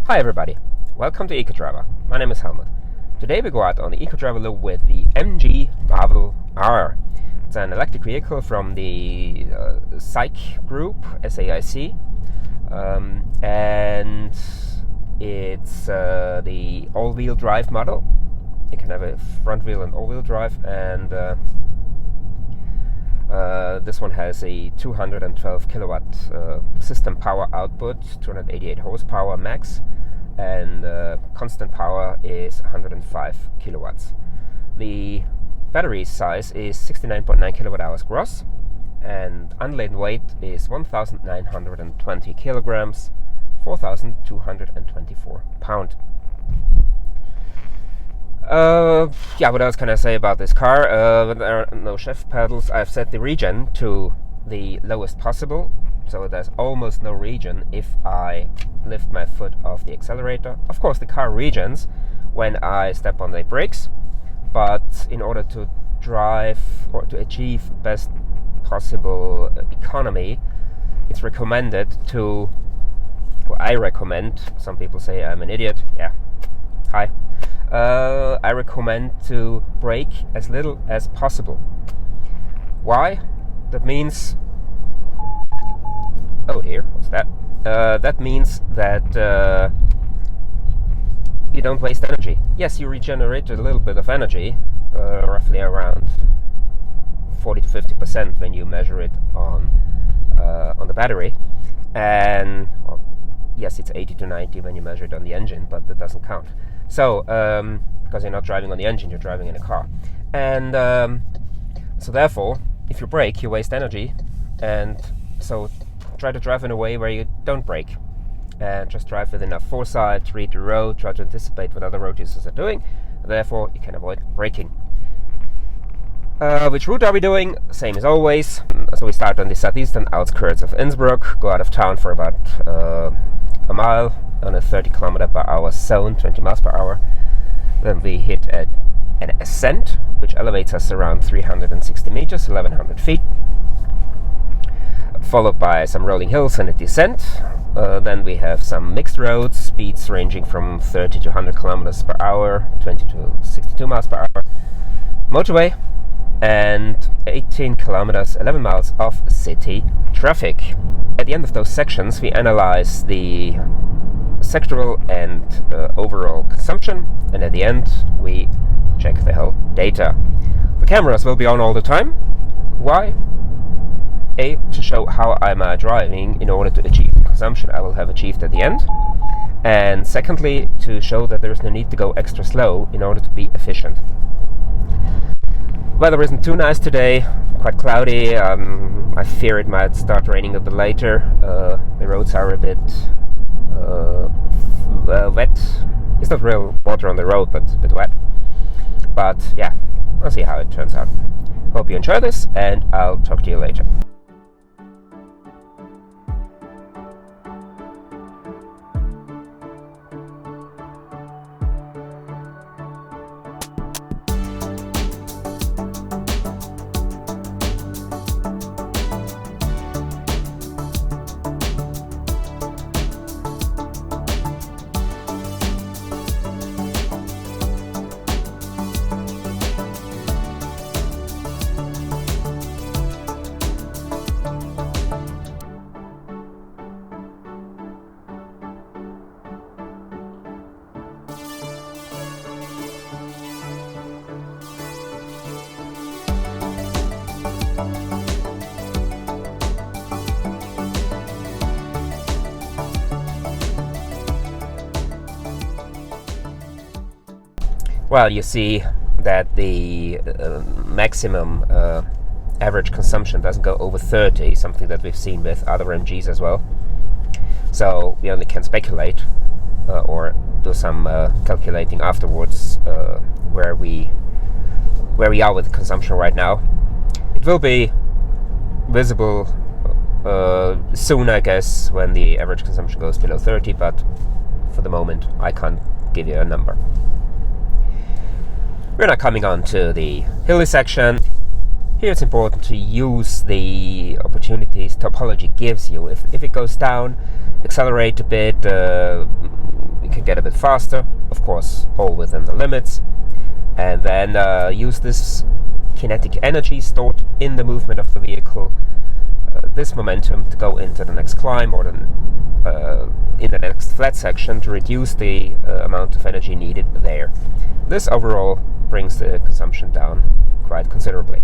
Hi everybody, welcome to EcoDriver. My name is Helmut. Today we go out on the EcoDriver loop with the MG Marvel R. It's an electric vehicle from the SAIC group, SAIC, and it's the all-wheel drive model. You can have a front wheel and all-wheel drive, and this one has a 212 kilowatt system power output, 288 horsepower max, and constant power is 105 kilowatts. The battery size is 69.9 kilowatt hours gross, and unladen weight is 1,920 kilograms, 4,224 pound. What else can I say about this car? There are no shift pedals. I've set the regen to the lowest possible, so there's almost no regen if I lift my foot off the accelerator. Of course, the car regens when I step on the brakes, but in order to drive or to achieve best possible economy, it's recommended to, I recommend, some people say I'm an idiot, hi. I recommend to brake as little as possible. Why? That means, oh dear, what's that? That means that you don't waste energy. Yes, you regenerate a little bit of energy, roughly around 40 to 50% when you measure it on the battery, and yes, it's 80 to 90 when you measure it on the engine, but that doesn't count. So, because you're not driving on the engine, you're driving in a car. And so therefore, if you brake, you waste energy. And so try to drive in a way where you don't brake. And just drive with enough foresight, read the road, try to anticipate what other road users are doing. Therefore, you can avoid braking. Which route are we doing? Same as always. So we start on the southeastern outskirts of Innsbruck, go out of town for about a mile on a 30 km per hour zone, 20 miles per hour. Then we hit an ascent, which elevates us around 360 meters, 1100 feet, followed by some rolling hills and a descent. Then we have some mixed roads, speeds ranging from 30 to 100 kilometers per hour, 20 to 62 miles per hour, motorway, and 18 kilometers, 11 miles of city traffic. At the end of those sections, we analyze the sectoral and overall consumption, and at the end we check the whole data. The cameras will be on all the time. Why? A, to show how I'm driving in order to achieve the consumption I will have achieved at the end, and secondly, to show that there is no need to go extra slow in order to be efficient. Weather isn't too nice today, quite cloudy. I fear it might start raining a bit later. The roads are a bit wet. It's not real water on the road, but a bit wet. But yeah, I'll see how it turns out. Hope you enjoy this, and I'll talk to you later. Well, you see that the maximum average consumption doesn't go over 30, something that we've seen with other MGs as well. So we only can speculate or do some calculating afterwards where we are with consumption right now. It will be visible soon, I guess, when the average consumption goes below 30, but for the moment I can't give you a number. We're now coming on to the hilly section. Here it's important to use the opportunities topology gives you. If it goes down, accelerate a bit, get a bit faster, of course, all within the limits, and then use this kinetic energy stored in the movement of the vehicle, this momentum, to go into the next climb or in the next flat section to reduce the amount of energy needed there. This overall brings the consumption down quite considerably,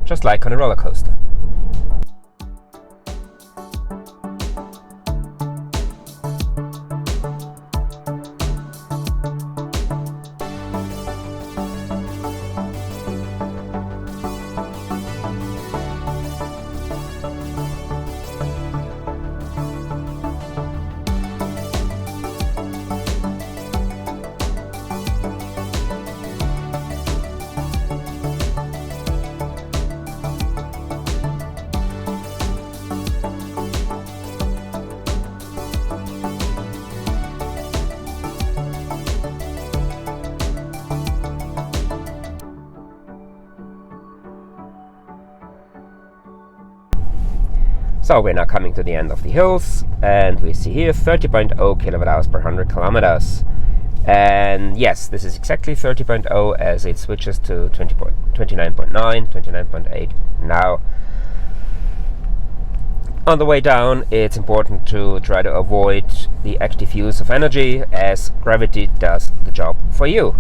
just like on a roller coaster. So we're now coming to the end of the hills, and we see here 30.0 kilowatt hours per 100 kilometers. And yes, this is exactly 30.0 as it switches to 29.9, 29.8 now. On the way down, it's important to try to avoid the active use of energy, as gravity does the job for you.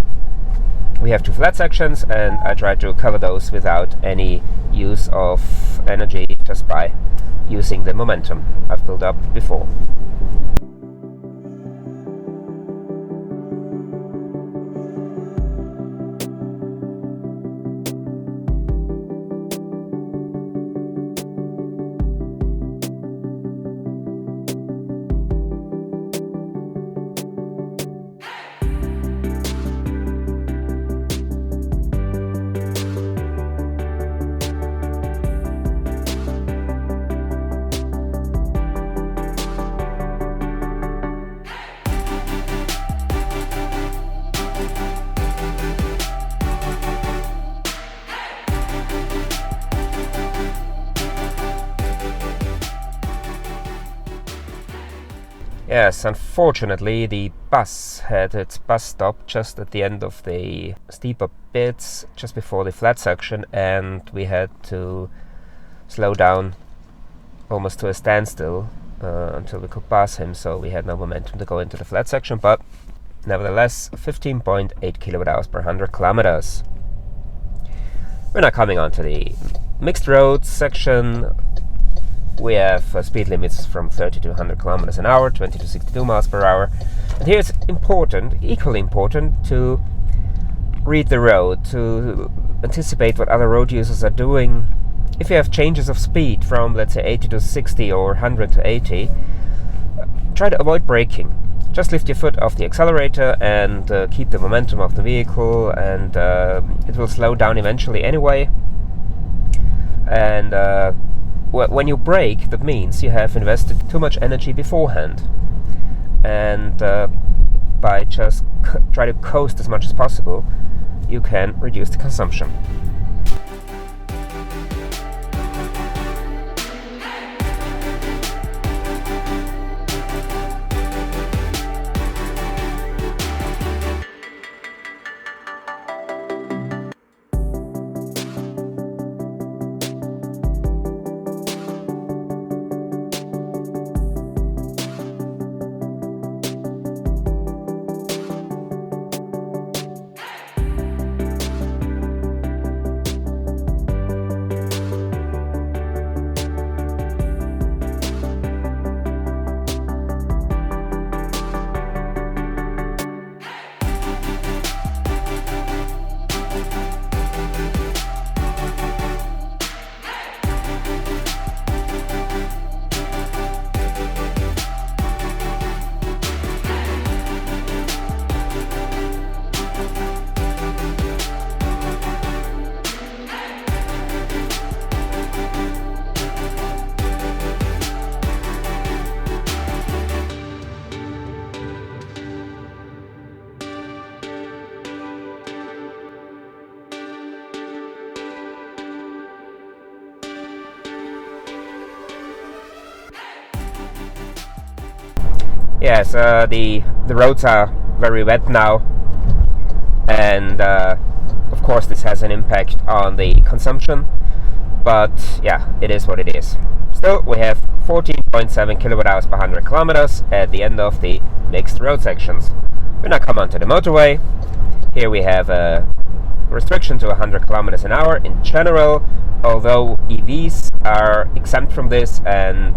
We have two flat sections, and I try to cover those without any use of energy, just by using the momentum I've built up before. Yes, unfortunately the bus had its bus stop just at the end of the steeper bits, just before the flat section, and we had to slow down almost to a standstill until we could pass him, so we had no momentum to go into the flat section, but nevertheless 15.8 kilowatt hours per 100 kilometers. We're now coming on to the mixed roads section. We have speed limits from 30 to 100 kilometers an hour, 20 to 62 miles per hour. And here it's important, equally important, to read the road, to anticipate what other road users are doing. If you have changes of speed from, let's say, 80 to 60 or 100 to 80, try to avoid braking. Just lift your foot off the accelerator and keep the momentum of the vehicle, and it will slow down eventually anyway. And when you brake, that means you have invested too much energy beforehand, and by just try to coast as much as possible, you can reduce the consumption. Yes, the roads are very wet now, and of course this has an impact on the consumption, but yeah, it is what it is. Still, we have 14.7 kilowatt hours per 100 kilometers at the end of the mixed road sections. We now come onto the motorway. Here we have a restriction to 100 kilometers an hour in general, although EVs are exempt from this and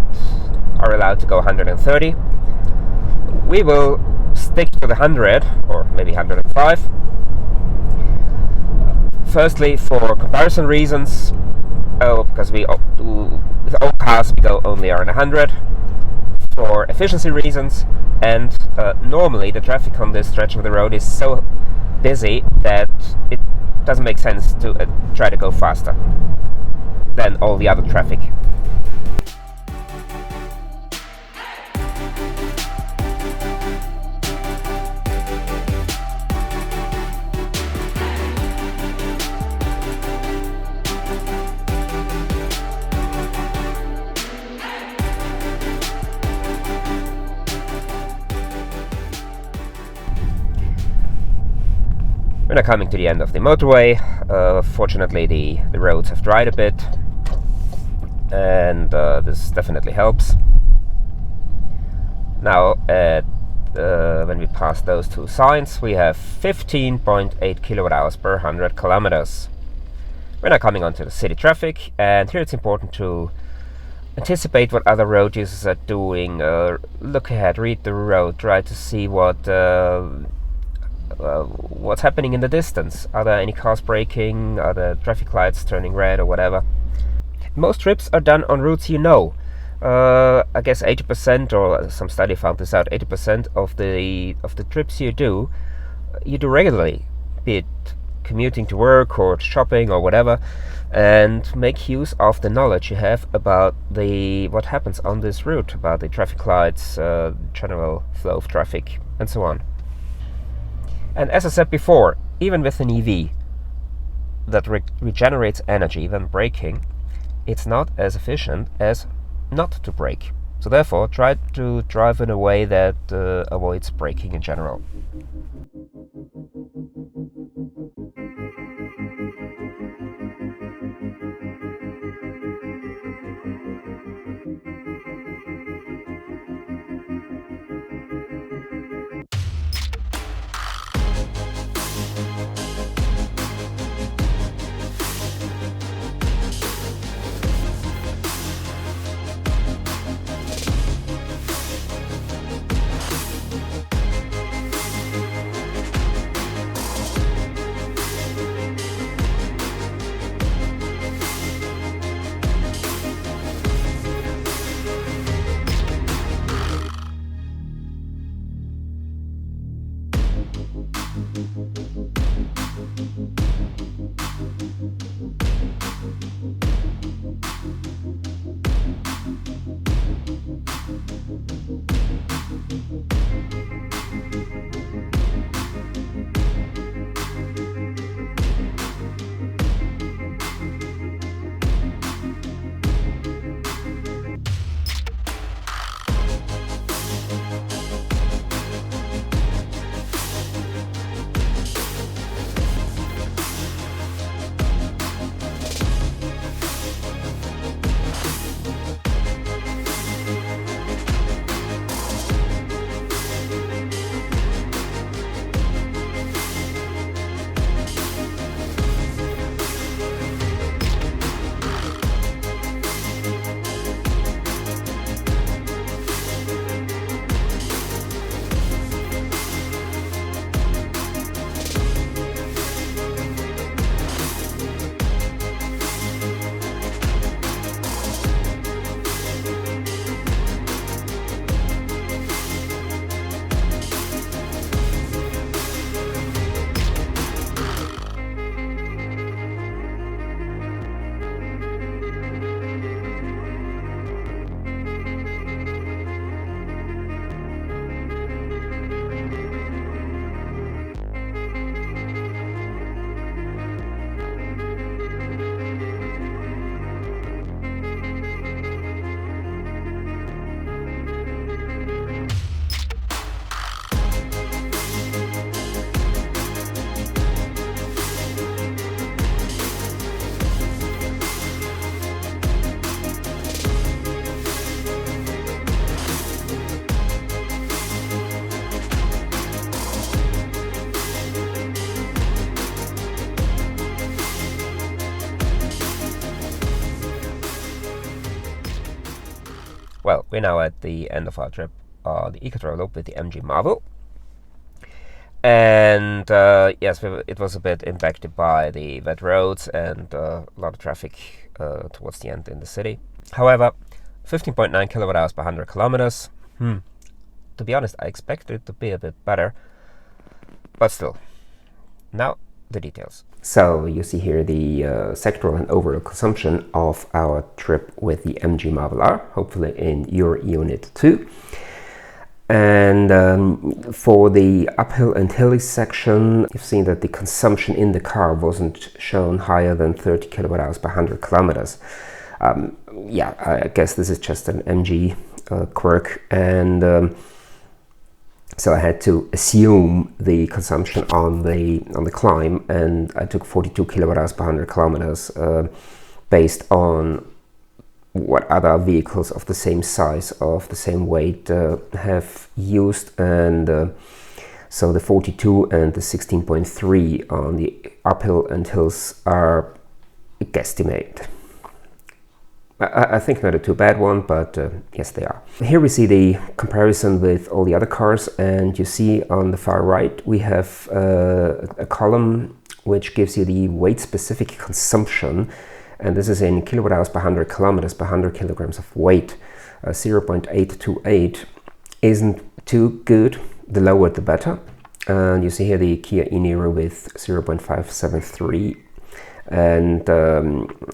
are allowed to go 130. We will stick to the 100 or maybe 105. Firstly, for comparison reasons, because with Autohaus we go only around 100. For efficiency reasons, and normally the traffic on this stretch of the road is so busy that it doesn't make sense to try to go faster than all the other traffic. We're now coming to the end of the motorway. Fortunately, the roads have dried a bit, and this definitely helps. Now, when we pass those two signs, we have 15.8 kilowatt hours per 100 kilometers. We're now coming onto the city traffic, and here it's important to anticipate what other road users are doing. Look ahead, read the road, try to see what's happening in the distance. Are there any cars braking? Are the traffic lights turning red or whatever? Most trips are done on routes you know. I guess 80%, or some study found this out, 80% of the trips you do regularly, be it commuting to work or shopping or whatever, and make use of the knowledge you have about what happens on this route, about the traffic lights, general flow of traffic, and so on. And as I said before, even with an EV that regenerates energy when braking, it's not as efficient as not to brake. So therefore, try to drive in a way that avoids braking in general. Well, we're now at the end of our trip on the Eco Loop with the MG Marvel. And yes, it was a bit impacted by the wet roads and a lot of traffic towards the end in the city. However, 15.9 kilowatt hours per 100 kilometers. To be honest, I expected it to be a bit better, but still. Now, the details. So you see here the sectoral and overall consumption of our trip with the MG Marvel R, hopefully in your unit too. And for the uphill and hilly section, you've seen that the consumption in the car wasn't shown higher than 30 kilowatt hours per 100 kilometers. Yeah, I guess this is just an MG quirk, and so I had to assume the consumption on the climb, and I took 42 kilowatt hours per 100 kilometers based on what other vehicles of the same size, of the same weight have used, and so the 42 and the 16.3 on the uphill and hills are a guesstimate. I think not a too bad one, but yes, they are. Here we see the comparison with all the other cars, and you see on the far right we have a column which gives you the weight-specific consumption, and this is in kilowatt hours per 100 kilometers per 100 kilograms of weight. 0.828 isn't too good. The lower the better. And you see here the Kia e-Niro with 0.573, and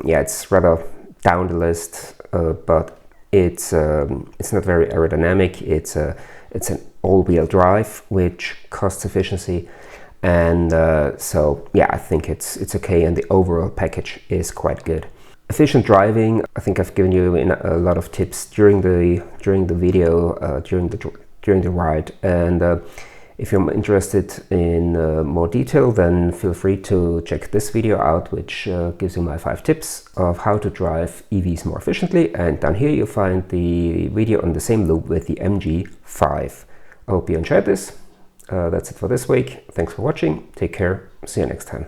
yeah, it's rather down the list, but it's not very aerodynamic. It's an all-wheel drive, which costs efficiency, and so yeah, I think it's okay, and the overall package is quite good. Efficient driving, I think I've given you a lot of tips during the video, during the ride, and if you're interested in more detail, then feel free to check this video out, which gives you my 5 tips of how to drive EVs more efficiently. And down here you'll find the video on the same loop with the MG5. I hope you enjoyed this. That's it for this week. Thanks for watching. Take care. See you next time.